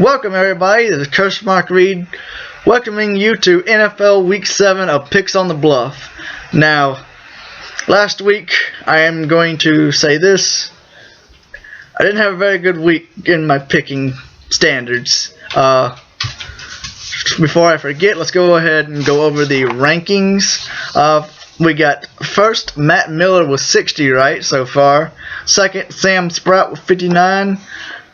Welcome everybody, this is Coach Mark Reed, welcoming you to NFL Week 7 of Picks on the Bluff. Now, last week, I am going to say this, I didn't have a very good week in my picking standards. Before I forget, let's go ahead and go over the rankings. We got first, Matt Miller with 60 right so far. Second, Sam Sprout with 59.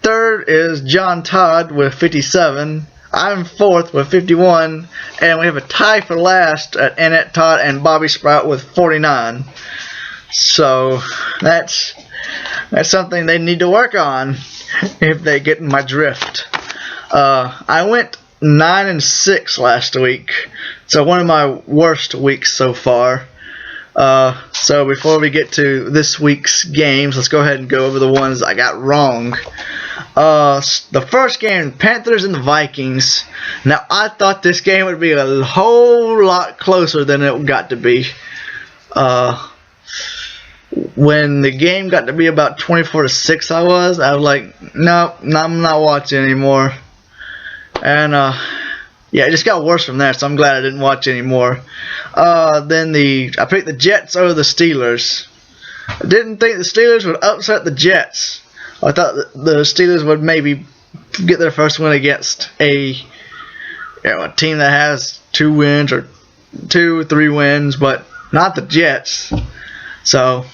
Third is John Todd with 57. I'm fourth with 51. And we have a tie for last at Annette Todd and Bobby Sprout with 49. So that's something they need to work on if they get in my drift. I went 9-6 last week, so one of my worst weeks so far. So before we get to this week's games, let's go ahead and go over the ones I got wrong. The first game, Panthers and the Vikings. Now, I thought this game would be a whole lot closer than it got to be. When the game got to be about 24-6, I was like, nope, I'm not watching anymore. And yeah, it just got worse from there, so I'm glad I didn't watch anymore. Then I picked the Jets over the Steelers. I didn't think the Steelers would upset the Jets. I thought the Steelers would maybe get their first win against a team that has 2 wins or 2 or 3 wins, but not the Jets. So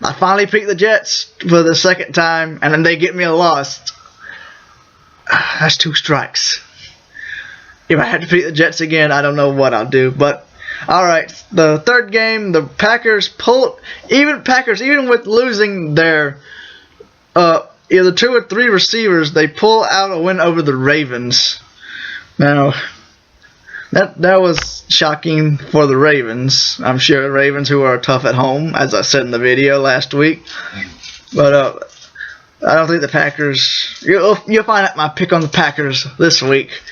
I finally picked the Jets for the second time, and then they get me a loss. That's 2 strikes. If I had to pick the Jets again, I don't know what I'll do. But alright, the third game, the Packers pulled, even with losing their either 2 or 3 receivers, they pull out a win over the Ravens. Now, that was shocking for the Ravens. I'm sure the Ravens, who are tough at home, as I said in the video last week. But I don't think the Packers. You'll find out my pick on the Packers this week.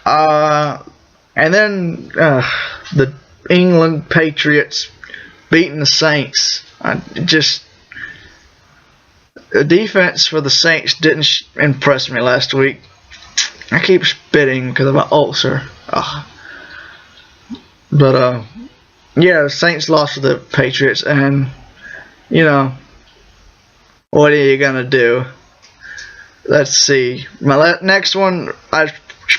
And then the England Patriots beating the Saints. The defense for the Saints didn't impress me last week. I keep spitting because of my ulcer. But yeah, the Saints lost to the Patriots, and what are you gonna do? Let's see. My next one, I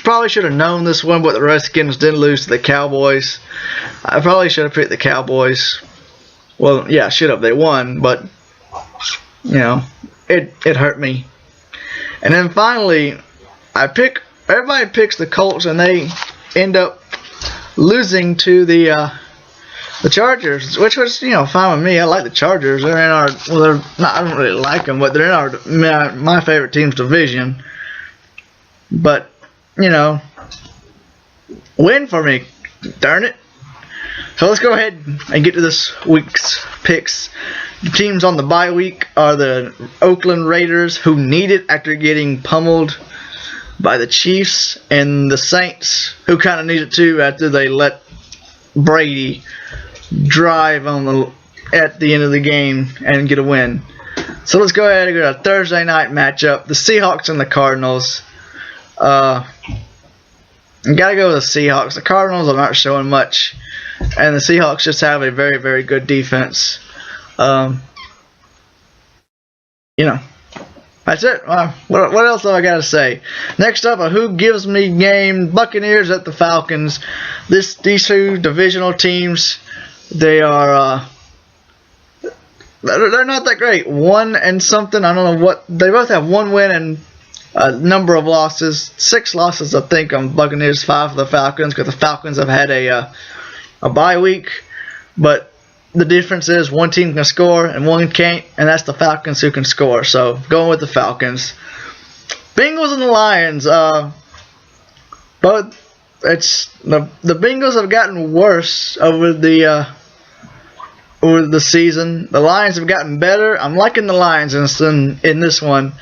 probably should have known this one, but the Redskins didn't lose to the Cowboys. I probably should have picked the Cowboys. Well, yeah, I should have. They won, but it hurt me. And then finally, everybody picks the Colts, and they end up losing to the Chargers, which was fine with me. I like the Chargers. They're in our I don't really like them, but they're in my favorite team's division. But win for me, darn it. So let's go ahead and get to this week's picks. The teams on the bye week are the Oakland Raiders, who need it after getting pummeled by the Chiefs, and the Saints, who kind of need it too after they let Brady drive at the end of the game and get a win. So let's go ahead and go to a Thursday night matchup. The Seahawks and the Cardinals. You gotta go with the Seahawks. The Cardinals are not showing much, and the Seahawks just have a very, very good defense. That's it. What else have I got to say? Next up, a Who Gives Me game. Buccaneers at the Falcons. These 2 divisional teams, they're not that great. 1 and something. I don't know what. They both have 1 win and a number of losses. 6 losses, I think, on Buccaneers. 5 for the Falcons, because the Falcons have had a bye week. But the difference is one team can score and one can't, and that's the Falcons who can score. So going with the Falcons. Bengals and the Lions. But the Bengals have gotten worse over the season. The Lions have gotten better. I'm liking the Lions in this one.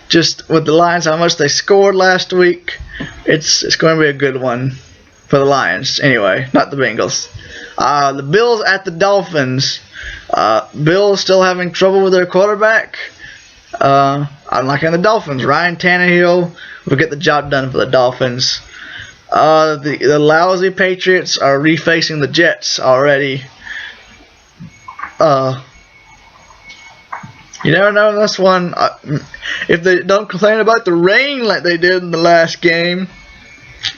Just with the Lions, how much they scored last week, it's going to be a good one for the Lions. Anyway, not the Bengals. The Bills at the Dolphins. Bills still having trouble with their quarterback. I I'm liking the Dolphins. Ryan Tannehill will get the job done for the Dolphins. The lousy Patriots are refacing the Jets already. You never know in this one. If they don't complain about the rain like they did in the last game,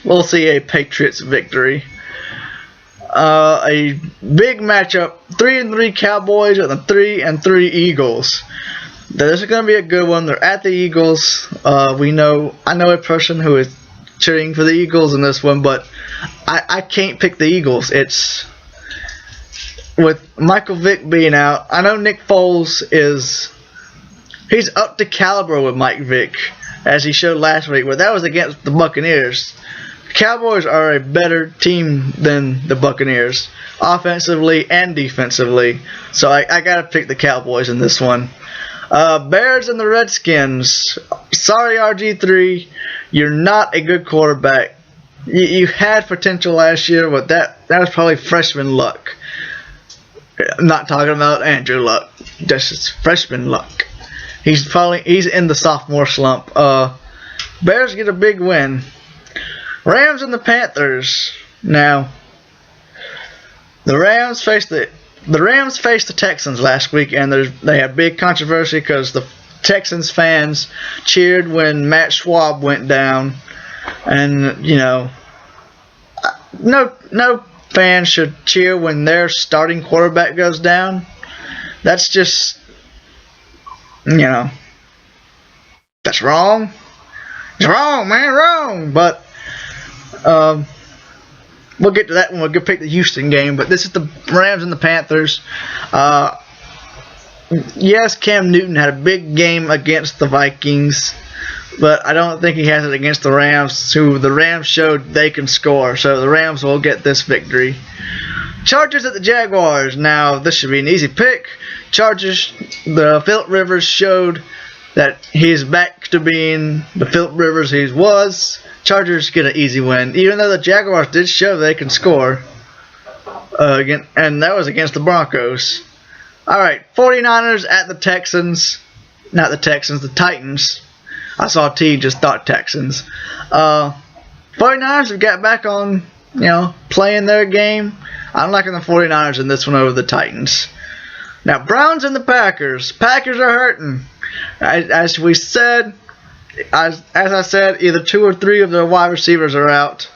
we'll see a Patriots victory. A big matchup: 3-3 Cowboys and the 3-3 Eagles. This is going to be a good one. They're at the Eagles. I know a person who is cheering for the Eagles in this one, but I can't pick the Eagles. It's with Michael Vick being out. I know Nick Foles he's up to caliber with Mike Vick, as he showed last week, but that was against the Buccaneers. The Cowboys are a better team than the Buccaneers, offensively and defensively. So I got to pick the Cowboys in this one. Bears and the Redskins. Sorry, RG3, you're not a good quarterback. You had potential last year, but that was probably freshman luck. I'm not talking about Andrew Luck, just freshman luck. He's in the sophomore slump. Bears get a big win. Rams and the Panthers. Now, the Rams faced the Texans last week, and they had big controversy because the Texans fans cheered when Matt Schwab went down, and no fan should cheer when their starting quarterback goes down. That's just, that's wrong. It's wrong, man, wrong. But we'll get to that when we pick the Houston game. But this is the Rams and the Panthers. Yes, Cam Newton had a big game against the Vikings, but I don't think he has it against the Rams, who the Rams showed they can score. So the Rams will get this victory. Chargers at the Jaguars. Now, this should be an easy pick. Chargers, the Philip Rivers showed that he's back to being the Philip Rivers he was. Chargers get an easy win, even though the Jaguars did show they can score. And that was against the Broncos. Alright, 49ers at the Texans. Not the Texans, the Titans. I saw T, just thought Texans. 49ers have got back on, playing their game. I'm liking the 49ers in this one over the Titans. Now, Browns and the Packers. Packers are hurting. As we said, as I said, either 2 or 3 of their wide receivers are out.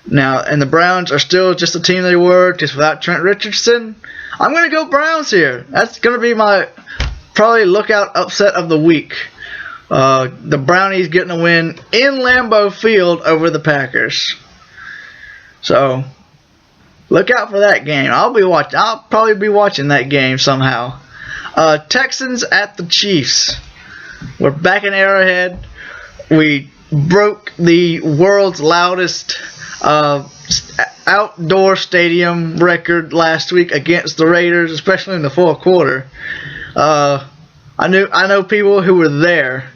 Now, and the Browns are still just the team they were, just without Trent Richardson. I'm going to go Browns here. That's going to be my probably lookout upset of the week. The Brownies getting a win in Lambeau Field over the Packers. So, look out for that game. I'll probably be watching that game somehow. Texans at the Chiefs. We're back in Arrowhead. We broke the world's loudest outdoor stadium record last week against the Raiders, especially in the fourth quarter. I know people who were there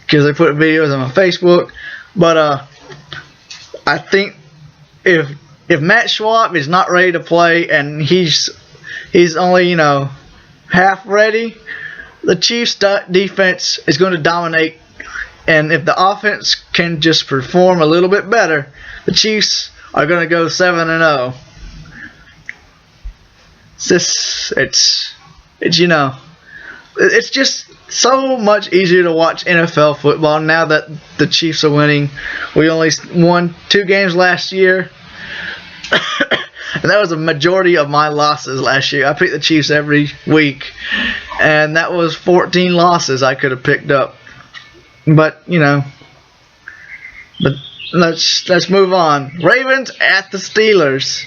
because they put videos on my Facebook, but I think if Matt Schwab is not ready to play and he's only half ready, the Chiefs defense is going to dominate. And if the offense can just perform a little bit better, the Chiefs are going to go 7-0. It's just so much easier to watch NFL football now that the Chiefs are winning. We only won 2 games last year. And that was a majority of my losses last year. I picked the Chiefs every week. And that was 14 losses I could have picked up. But, but let's move on. Ravens at the Steelers.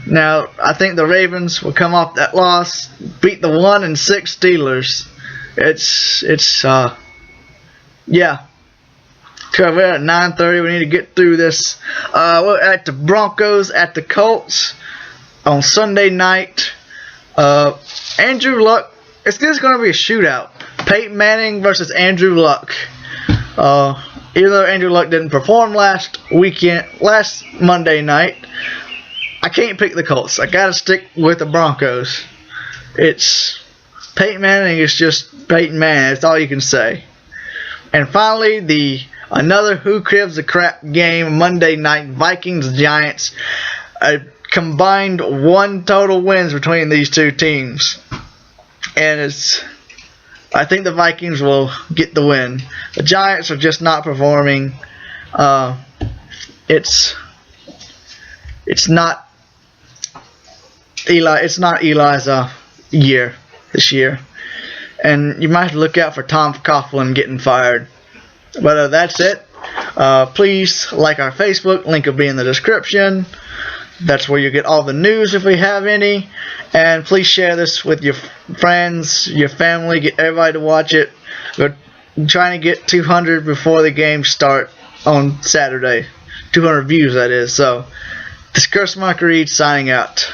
Now, I think the Ravens will come off that loss, beat the 1-6 Steelers. Yeah. We're at 9:30. We need to get through this. We're at the Broncos at the Colts on Sunday night. Andrew Luck. It's just going to be a shootout. Peyton Manning versus Andrew Luck. Even though Andrew Luck didn't perform last Monday night, I can't pick the Colts. I gotta stick with the Broncos. Peyton Manning is just Peyton Manning. That's all you can say. And finally, another who gives a crap game Monday night, Vikings-Giants. A combined 1 total wins between these two teams. And I think the Vikings will get the win. The Giants are just not performing. It's not Eli's year this year, and you might have to look out for Tom Coughlin getting fired. But that's it. Please like our Facebook. Link will be in the description. That's where you get all the news if we have any. And please share this with your friends, your family, get everybody to watch it. We're trying to get 200 before the games start on Saturday. 200 views, that is. So, this is Chris Reed signing out.